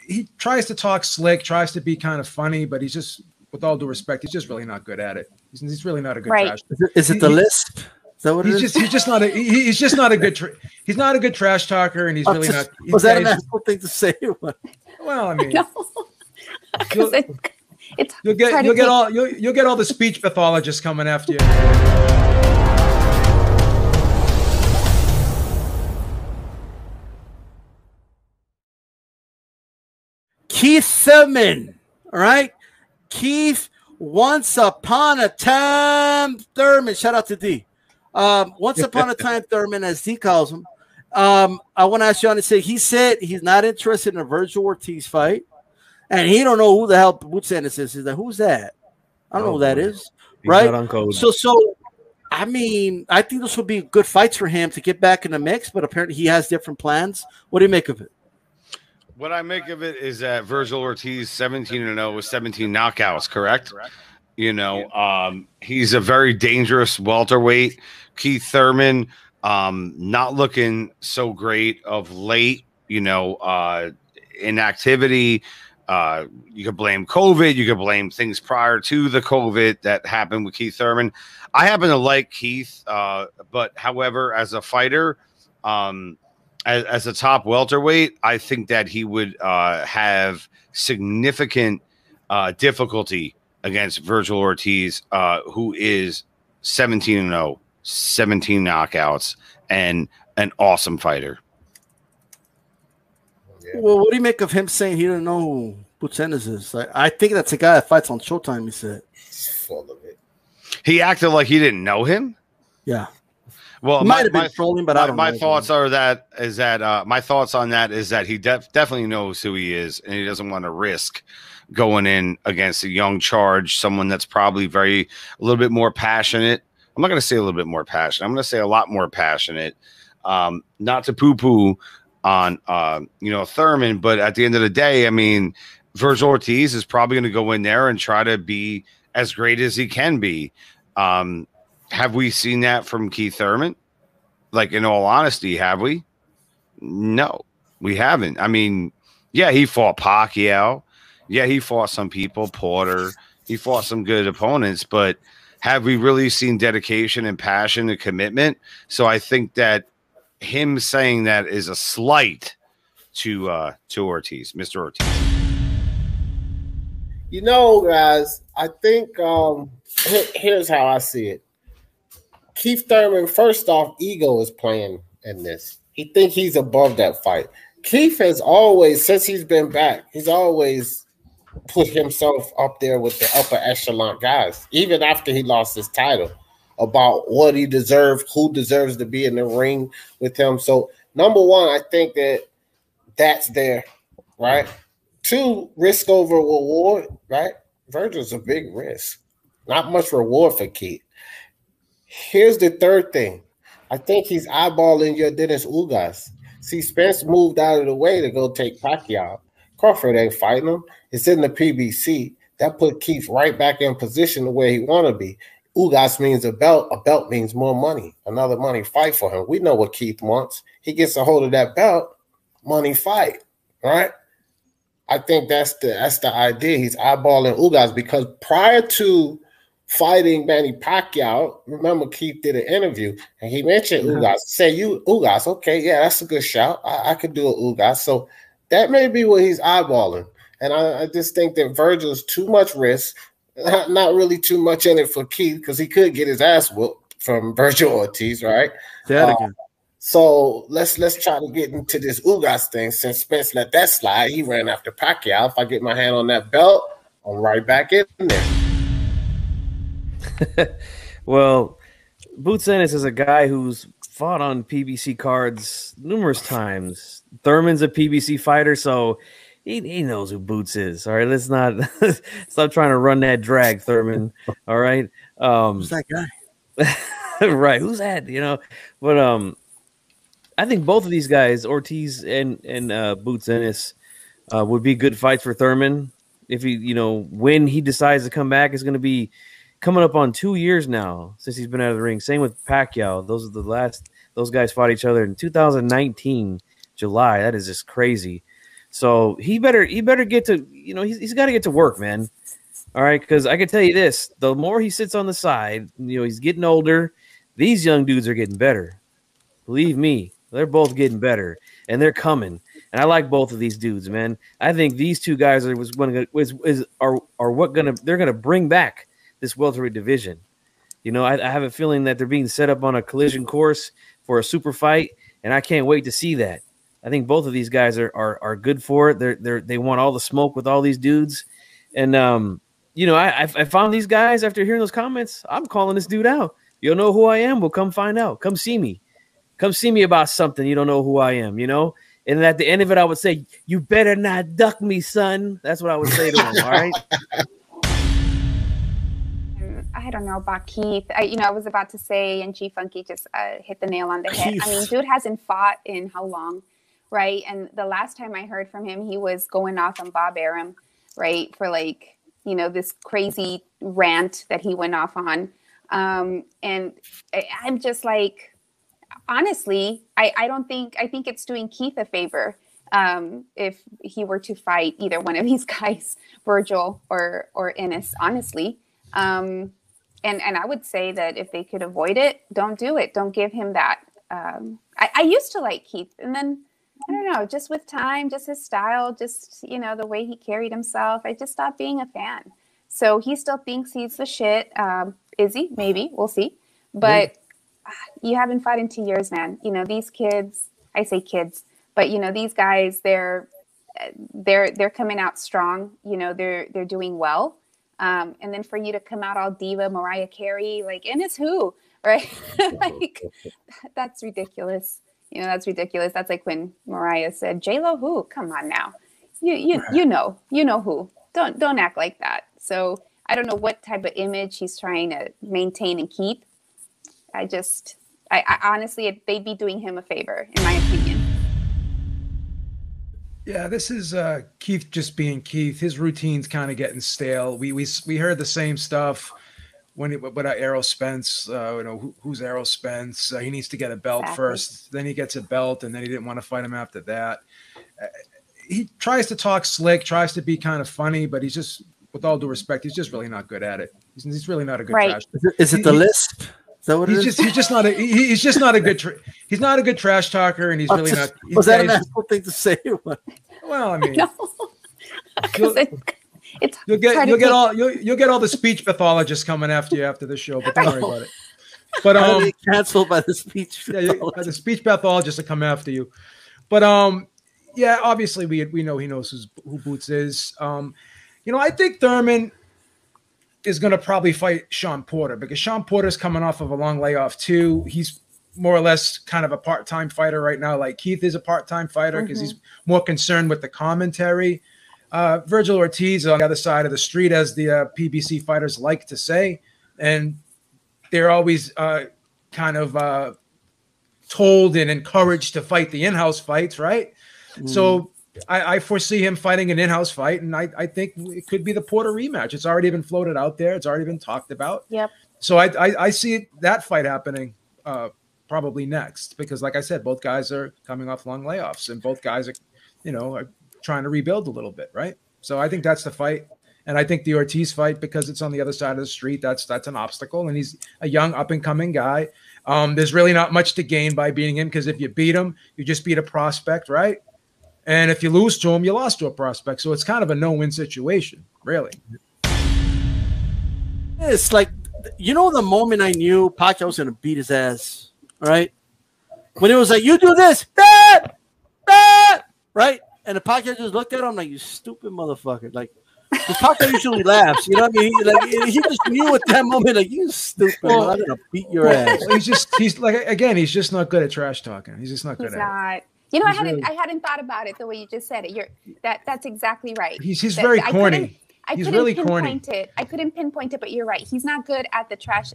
he tries to talk slick, tries to be kind of funny, but he's just, with all due respect, he's just really not good at it. He's really not a good trash. Is it the lisp? Is that what it is? He's just not a he's just not a good he's not a good trash talker, and he's really not. Was that an asshole thing to say? Well, I mean, No. you'll get all the speech pathologists coming after you. Keith Thurman, all right? Keith, once upon a time, Thurman. Shout out to D. Once upon a time, Thurman, as D calls him. I want to ask you on to say he said he's not interested in a Vergil Ortiz fight, and he don't know who the hell Boots Ennis is. He's like, who's that? I don't know who that is. Right? So I mean, I think this would be good fights for him to get back in the mix, but apparently he has different plans. What do you make of it? What I make of it is that Vergil Ortiz 17-0 with 17 knockouts, correct? You know, he's a very dangerous welterweight. Keith Thurman, not looking so great of late, you know, inactivity. You could blame COVID. You could blame things prior to the COVID that happened with Keith Thurman. I happen to like Keith, but however, as a fighter, as a top welterweight, I think that he would have significant difficulty against Vergil Ortiz, who is 17-0, 17 knockouts, and an awesome fighter. Well, what do you make of him saying he didn't know who Boots Ennis is? I think that's a guy that fights on Showtime, he said. He's full of it. He acted like he didn't know him? Yeah. Well, might have been trolling, but I don't know. My thoughts on that is that he definitely knows who he is, and he doesn't want to risk going in against a young charge, someone that's probably a little bit more passionate. I'm not going to say a little bit more passionate. I'm going to say a lot more passionate. Not to poo-poo on Thurman, but at the end of the day, I mean, Vergil Ortiz is probably going to go in there and try to be as great as he can be. Have we seen that from Keith Thurman? Like, in all honesty, have we? No, we haven't. I mean, yeah, he fought Pacquiao. Yeah, he fought some people, Porter. He fought some good opponents, but have we really seen dedication and passion and commitment? So I think that him saying that is a slight to Ortiz, Mr. Ortiz. You know, guys, I think here's how I see it. Keith Thurman, first off, ego is playing in this. He think he's above that fight. Keith has always, since he's been back, he's always put himself up there with the upper echelon guys, even after he lost his title, about what he deserved, who deserves to be in the ring with him. So, number one, I think that's there, right? Two, risk over reward, right? Vergil's a big risk. Not much reward for Keith. Here's the third thing. I think he's eyeballing your Dennis Ugas. See, Spence moved out of the way to go take Pacquiao. Crawford ain't fighting him. It's in the PBC. That put Keith right back in position the way he want to be. Ugas means a belt. A belt means more money. Another money fight for him. We know what Keith wants. He gets a hold of that belt, money fight, right? I think that's the idea. He's eyeballing Ugas because prior to fighting Manny Pacquiao, remember Keith did an interview and he mentioned Ugas. Say you Ugas, okay, yeah, that's a good shout. I could do a Ugas. So that may be what he's eyeballing. And I just think that Vergil's too much risk, not really too much in it for Keith because he could get his ass whooped from Vergil Ortiz, right? So let's try to get into this Ugas thing. Since Spence let that slide, he ran after Pacquiao. If I get my hand on that belt, I'm right back in there. Well, Boots Ennis is a guy who's fought on PBC cards numerous times. Thurman's a PBC fighter, so he knows who Boots is. All right, let's not stop trying to run that drag, Thurman. All right, who's that guy? Right, who's that? You know, but I think both of these guys, Ortiz and Boots Ennis, would be good fights for Thurman. If when he decides to come back, it's going to be coming up on 2 years now since he's been out of the ring. Same with Pacquiao. Those are the last. Those guys fought each other in 2019, July. That is just crazy. So he better get to, he's got to get to work, man. All right, because I can tell you this: the more he sits on the side, he's getting older. These young dudes are getting better. Believe me, they're both getting better, and they're coming. And I like both of these dudes, man. I think these two guys they're gonna bring back this welterweight division. I have a feeling that they're being set up on a collision course for a super fight, and I can't wait to see that. I think both of these guys are good for it. They want all the smoke with all these dudes, and I found these guys after hearing those comments. I'm calling this dude out. You don't know who I am? Well, come find out. Come see me. Come see me about something. You don't know who I am, And at the end of it, I would say, "You better not duck me, son." That's what I would say to him. All right. I don't know about Keith. I was about to say, and G Funky just hit the nail on the head. I mean, dude hasn't fought in how long, right? And the last time I heard from him, he was going off on Bob Arum, right, for this crazy rant that he went off on. And I'm just like, honestly, I think it's doing Keith a favor if he were to fight either one of these guys, Vergil or Ennis, honestly. And I would say that if they could avoid it, don't do it. Don't give him that. I used to like Keith, and then I don't know, just with time, just his style, just the way he carried himself, I just stopped being a fan. So he still thinks he's the shit. Is he? Maybe. We'll see. But you haven't fought in 2 years, man. These kids, I say kids, but these guys, they're coming out strong. They're doing well. And then for you to come out all diva, Mariah Carey, and it's who, right? That's ridiculous. That's ridiculous. That's like when Mariah said, J-Lo who? Come on now. You know who. Don't act like that. So I don't know what type of image he's trying to maintain and keep. I honestly, they'd be doing him a favor, in my opinion. Yeah, this is Keith just being Keith. His routine's kind of getting stale. We heard the same stuff when Errol Spence. Who's Errol Spence? He needs to get a belt first. Then he gets a belt, and then he didn't want to fight him after that. He tries to talk slick, tries to be kind of funny, but he's just, with all due respect, he's just really not good at it. He's really not a good trash. Is it the list? Is that what it is? He's just not a good. He's not a good trash talker, and he's really not. Was that an asshole thing to say? Well, I mean, no. you'll get all the speech pathologists coming after you after the show, but don't worry about it. But canceled by the speech. Yeah, the speech pathologists will come after you. But yeah, obviously we know he knows who Boots is. I think Thurman is going to probably fight Sean Porter because Sean Porter's coming off of a long layoff too. He's more or less kind of a part-time fighter right now. Like Keith is a part-time fighter because he's more concerned with the commentary. Vergil Ortiz on the other side of the street, as the PBC fighters like to say, and they're always kind of told and encouraged to fight the in-house fights, right? So I foresee him fighting an in-house fight, and I think it could be the Porter rematch. It's already been floated out there. It's already been talked about. Yep. So I see that fight happening probably next because, like I said, both guys are coming off long layoffs, and both guys are trying to rebuild a little bit, right? So I think that's the fight. And I think the Ortiz fight, because it's on the other side of the street, that's an obstacle. And he's a young up-and-coming guy. There's really not much to gain by beating him because if you beat him, you just beat a prospect, right? And if you lose to him, you lost to a prospect. So it's kind of a no-win situation, really. It's like, the moment I knew Pacquiao was going to beat his ass, right? When it was like, you do this, that, right? And the Pacquiao just looked at him like, you stupid motherfucker. Like, the Pacquiao usually laughs, you know what I mean? Like, he just knew at that moment, like, you stupid, I'm going to beat your ass. He's just not good at trash talking. He's just not good at it. I hadn't thought about it the way you just said it. That's exactly right. He's very corny. He's really corny. I couldn't pinpoint it, but you're right. He's not good at the trash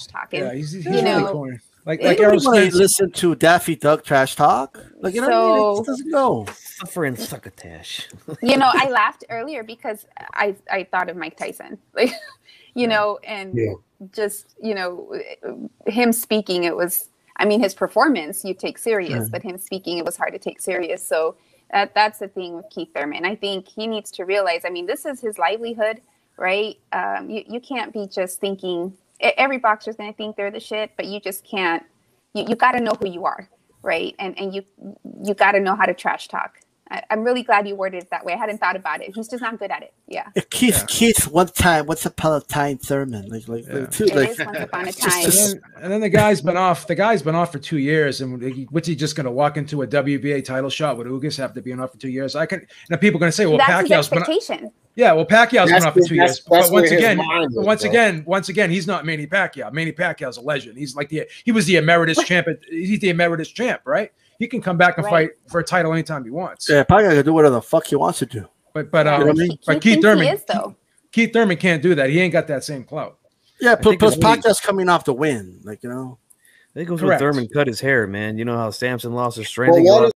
talking. Yeah, he's really corny. Like Errol Spence. Listen to Daffy Duck trash talk. Like, what I mean? It doesn't go. Suffering succotash. I laughed earlier because I thought of Mike Tyson. Like, just him speaking. It was. I mean, his performance you take serious, but him speaking, it was hard to take serious. So That's the thing with Keith Thurman. I think he needs to realize, I mean, this is his livelihood, right? You can't be just thinking, every boxer's going to think they're the shit, but you just can't, you got to know who you are, right? And you got to know how to trash talk. I'm really glad you worded it that way. I hadn't thought about it. He's just not good at it. Yeah. Keith, once upon a time, Thurman. It is once upon a time. And then the guy's been off. The guy's been off for 2 years. And what's he just going to walk into a WBA title shot with Ugas after being off for 2 years? People are going to say, well, that's Pacquiao's his expectation. Pacquiao's been off for 2 years. But once again, he's not Manny Pacquiao. Manny Pacquiao's a legend. He's like he was the emeritus champ. He's the emeritus champ, right? He can come back and fight for a title anytime he wants. Yeah, Pacquiao can do whatever the fuck he wants to do. But Keith Thurman can't do that. He ain't got that same clout. Yeah, plus Pacquiao's coming off the win. I think it was when Thurman cut his hair, man. You know how Samson lost his strength. Well,